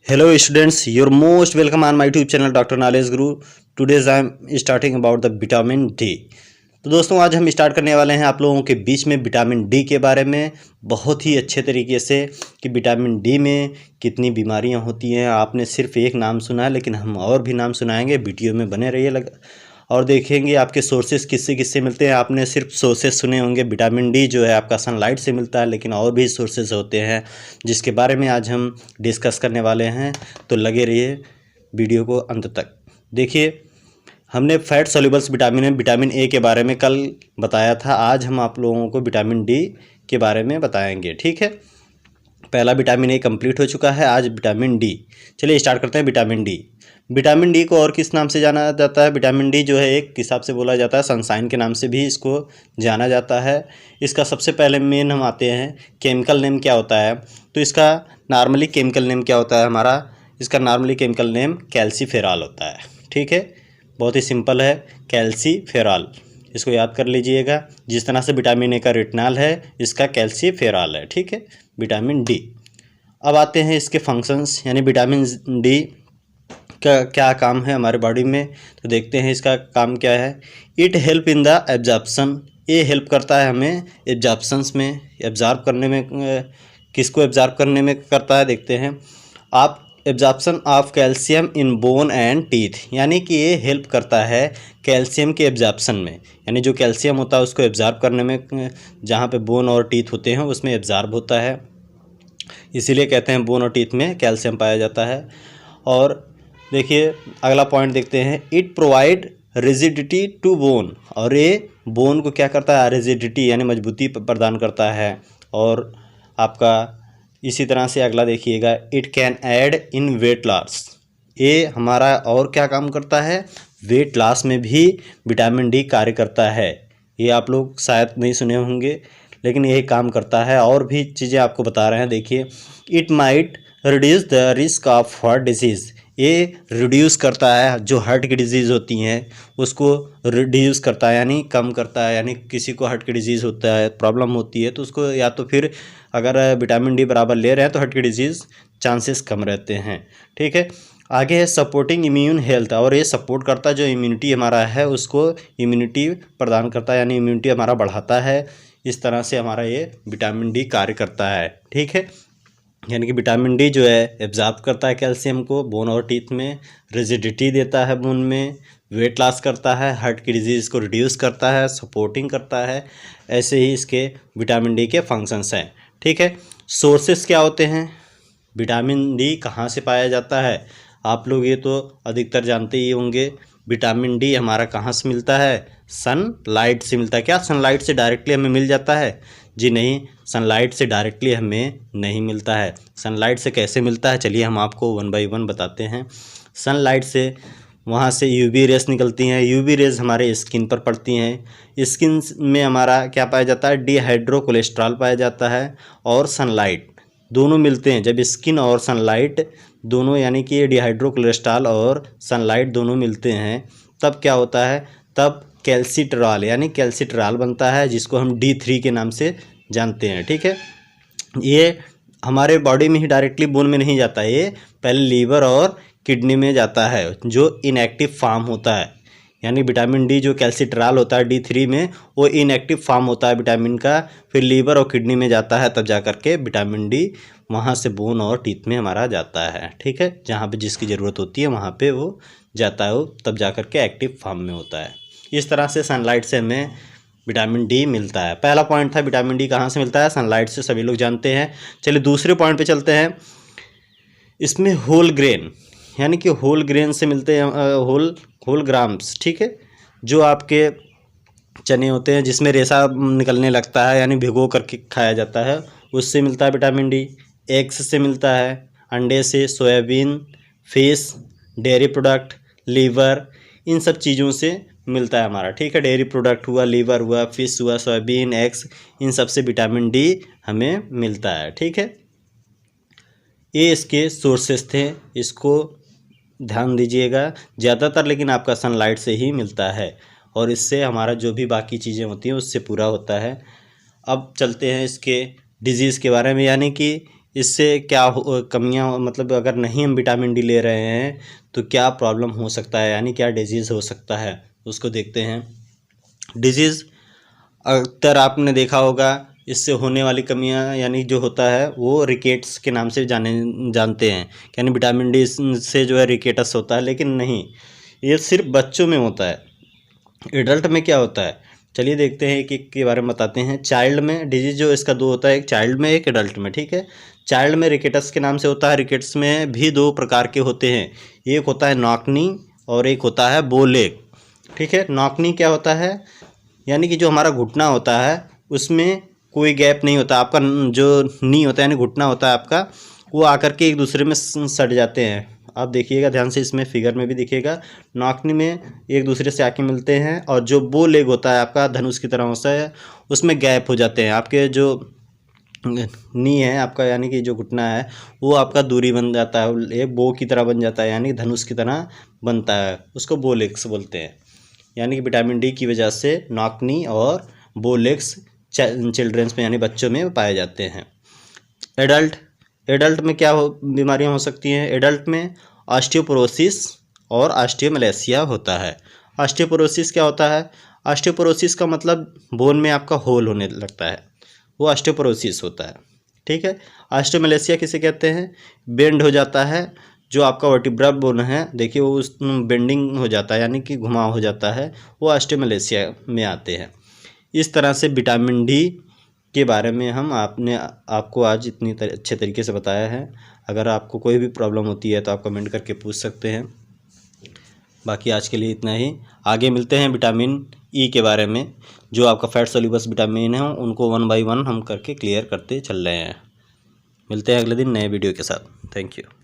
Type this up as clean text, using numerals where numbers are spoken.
Hello students, you're most welcome on my YouTube channel Dr. Knowledge Guru. Today's I am starting about the vitamin D. तो दोस्तों आज हम start करने वाले हैं आप लोगों के बीच में विटामिन डी के बारे में बहुत ही अच्छे तरीके से कि विटामिन डी में कितनी बीमारियां होती हैं। आपने सिर्फ एक नाम सुना है, लेकिन हम और भी नाम सुनाएंगे। वीडियो में बने रहिए और देखेंगे आपके सोर्सेस किससे किससे मिलते हैं। आपने सिर्फ सोर्सेस सुने होंगे। विटामिन डी जो है आपका सनलाइट से मिलता है, लेकिन और भी सोर्सेस होते हैं जिसके बारे में आज हम डिस्कस करने वाले हैं। तो लगे रहिए वीडियो को अंत तक। देखिए, हमने फैट सोल्यूबल्स विटामिन ए के बारे में कल बताया था। आज हम आप लोगों को विटामिन डी के बारे में बताएंगे, ठीक है। पहला विटामिन ए कंप्लीट हो चुका है, आज विटामिन डी। चलिए स्टार्ट करते हैं। विटामिन डी को और किस नाम से जाना जाता है? विटामिन डी जो है एक हिसाब से बोला जाता है सनशाइन के नाम से भी इसको जाना जाता है। इसका सबसे पहले मेन हम आते हैं केमिकल नेम क्या होता है। तो इसका नॉर्मली केमिकल नेम क्या होता है हमारा? इसका नॉर्मली केमिकल नेम कैल्सीफेरॉल होता है, ठीक है। बहुत ही सिंपल है, कैल्सीफेरॉल। इसको याद कर लीजिएगा। जिस तरह से विटामिन ए का रेटिनॉल है, इसका कैल्सीफेरॉल है, ठीक है। Vitamin D. अब आते हैं इसके फंक्शंस, यानी विटामिन डी का क्या काम है हमारे बॉडी में। तो देखते हैं इसका काम क्या है। It help in the absorption. ये हेल्प करता है हमें एब्जॉर्प्शंस में, एब्जॉर्ब करने में। किसको एब्जॉर्ब करने में करता है देखते हैं आप। Absorption of calcium in bone and teeth, यानी कि ये हेल्प करता है कैल्शियम के एब्जॉर्प्शन में। यानी जो कैल्शियम होता है उसको एब्जॉर्ब करने में, जहाँ पे बोन और टीथ होते हैं उसमें एब्जॉर्ब होता है। इसीलिए कहते हैं बोन और टीथ में कैल्शियम पाया जाता है। और देखिए अगला पॉइंट देखते हैं। It provide rigidity to bone. और ये बोन को क्या करता है? रिजिडिटी यानी मजबूती प्रदान करता है। और आपका इसी तरह से अगला देखिएगा। It can add in weight loss. ये हमारा और क्या काम करता है? वेट लॉस में भी विटामिन डी कार्य करता है। ये आप लोग शायद नहीं सुने होंगे, लेकिन यही काम करता है। और भी चीज़ें आपको बता रहे हैं, देखिए। It might reduce the risk of heart disease. ये रिड्यूस करता है जो हार्ट की डिजीज़ होती हैं उसको रिड्यूस करता है, यानी कम करता है। यानी किसी को हार्ट की डिजीज़ होता है, प्रॉब्लम होती है, तो उसको या तो फिर अगर विटामिन डी बराबर ले रहे हैं तो हार्ट की डिजीज़ चांसेस कम रहते हैं, ठीक है। आगे है सपोर्टिंग इम्यून हेल्थ। और ये सपोर्ट करता है जो इम्यूनिटी हमारा है उसको इम्यूनिटी प्रदान करता है, यानी इम्यूनिटी हमारा बढ़ाता है। इस तरह से हमारा ये विटामिन डी कार्य करता है, ठीक है। यानी कि विटामिन डी जो है एब्जॉर्ब करता है कैल्शियम को बोन और टीथ में, रिजिडिटी देता है बोन में, वेट लॉस करता है, हार्ट की डिजीज़ को रिड्यूस करता है, सपोर्टिंग करता है। ऐसे ही इसके विटामिन डी के फंक्शंस हैं, ठीक है। सोर्सेस क्या होते हैं? विटामिन डी कहाँ से पाया जाता है? आप लोग ये तो अधिकतर जानते ही होंगे। विटामिन डी हमारा कहाँ से मिलता है? सनलाइट से मिलता है। क्या सनलाइट से डायरेक्टली हमें मिल जाता है? जी नहीं, सनलाइट से डायरेक्टली हमें नहीं मिलता है। सनलाइट से कैसे मिलता है? चलिए हम आपको वन बाय वन बताते हैं। सनलाइट से वहाँ से यूवी रेस निकलती हैं। यूवी रेस हमारे स्किन पर पड़ती हैं। स्किन में हमारा क्या पाया जाता है? डिहाइड्रो कोलेस्ट्रॉल पाया जाता है। और सनलाइट दोनों मिलते हैं जब स्किन और सनलाइट दोनों, यानी कि डिहाइड्रो कोलेस्ट्रॉल और सनलाइट दोनों मिलते हैं, तब क्या होता है? तब कैल्सिट्रॉल यानी कैल्सिट्रॉल बनता है, जिसको हम D3 के नाम से जानते हैं, ठीक है। ये हमारे बॉडी में ही डायरेक्टली बोन में नहीं जाता है, ये पहले लीवर और किडनी में जाता है जो इनएक्टिव फॉर्म होता है। यानी विटामिन डी जो कैल्सिट्रॉल होता है D3 में, वो इनएक्टिव फॉर्म होता है विटामिन का, फिर लीवर और किडनी में जाता है, तब जा कर के विटामिन डी वहाँ से बोन और टीथ में हमारा जाता है, ठीक है। जहाँ पे जिसकी ज़रूरत होती है वहाँ पे वो जाता है, वो तब जा कर के एक्टिव फॉर्म में होता है। इस तरह से सनलाइट से हमें विटामिन डी मिलता है। पहला पॉइंट था विटामिन डी कहाँ से मिलता है? सनलाइट से, सभी लोग जानते हैं। चलिए दूसरे पॉइंट पे चलते हैं। इसमें होल ग्रेन, यानी कि होल ग्रेन से मिलते हैं होल ग्राम्स, ठीक है। जो आपके चने होते हैं जिसमें रेशा निकलने लगता है, यानी भिगो करके खाया जाता है, उससे मिलता है विटामिन डी। एग्स से मिलता है, अंडे से, soybean, fish, dairy product, liver, इन सब चीज़ों से मिलता है हमारा, ठीक है। डेयरी प्रोडक्ट हुआ, लीवर हुआ, फिश हुआ, सोयाबीन, एग्स, इन सब से विटामिन डी हमें मिलता है, ठीक है। ये इसके सोर्सेस थे, इसको ध्यान दीजिएगा ज़्यादातर, लेकिन आपका सनलाइट से ही मिलता है। और इससे हमारा जो भी बाकी चीज़ें होती हैं उससे पूरा होता है। अब चलते हैं इसके डिजीज़ के बारे में, यानी कि इससे क्या कमियाँ, मतलब अगर नहीं हम विटामिन डी ले रहे हैं तो क्या प्रॉब्लम हो सकता है, यानी क्या डिजीज़ हो सकता है, उसको देखते हैं। डिजीज़ अक्सर आपने देखा होगा, इससे होने वाली कमियां यानी जो होता है वो रिकेट्स के नाम से जानते हैं, यानी विटामिन डी से जो है रिकेटस होता है, लेकिन नहीं, ये सिर्फ बच्चों में होता है। एडल्ट में क्या होता है, चलिए देखते हैं, एक एक के बारे में बताते हैं। चाइल्ड में डिजीज जो इसका दो होता है, एक चाइल्ड में एक एडल्ट में, ठीक है। चाइल्ड में रिकेटस के नाम से होता है। रिकेट्स में भी दो प्रकार के होते हैं, एक होता है नॉकनी और एक होता है बोलेग, ठीक है। नॉकनी क्या होता है, यानी कि जो हमारा घुटना होता है उसमें कोई गैप नहीं होता, आपका जो नी होता है यानी घुटना होता है आपका, वो आकर के एक दूसरे में सट जाते हैं। आप देखिएगा ध्यान से, इसमें फिगर में भी दिखेगा, नॉकनी में एक दूसरे से आके मिलते हैं, और जो बो लेग होता है आपका धनुष की तरह होता है, उसमें गैप हो जाते हैं। आपके जो नी है आपका, यानी कि जो घुटना है वो आपका दूरी बन जाता है, एक बो की तरह बन जाता है, यानी धनुष की तरह बनता है, उसको बो लेग्स बोलते हैं। यानी कि विटामिन डी की वजह से नॉकनी और बो लेग्स चिल्ड्रंस में यानी बच्चों में पाए जाते हैं। एडल्ट में क्या बीमारियां हो सकती हैं, एडल्ट में ऑस्टियोपोरोसिस और ऑस्टियोमलेशिया होता है। ऑस्टियोपोरोसिस क्या होता है, ऑस्टियोपोरोसिस का मतलब बोन में आपका होल होने लगता है, वो ऑस्टियोपोरोसिस होता है, ठीक है। ऑस्टियोमलेशिया किसे कहते हैं, बेंड हो जाता है, जो आपका वर्टिब्रल बोन है देखिए वो उस बेंडिंग हो जाता है, यानी कि घुमाव हो जाता है, वो ऑस्टियोमलेशिया में आते हैं। इस तरह से विटामिन डी के बारे में आपको आज इतनी अच्छे तरीके से बताया है। अगर आपको कोई भी प्रॉब्लम होती है तो आप कमेंट करके पूछ सकते हैं। बाकी आज के लिए इतना ही, आगे मिलते हैं विटामिन ई के बारे में, जो आपका फैट सोल्यूबल विटामिन है उनको 1 बाय 1 हम करके क्लियर करते चल रहे हैं। मिलते हैं अगले दिन नए वीडियो के साथ। Thank you.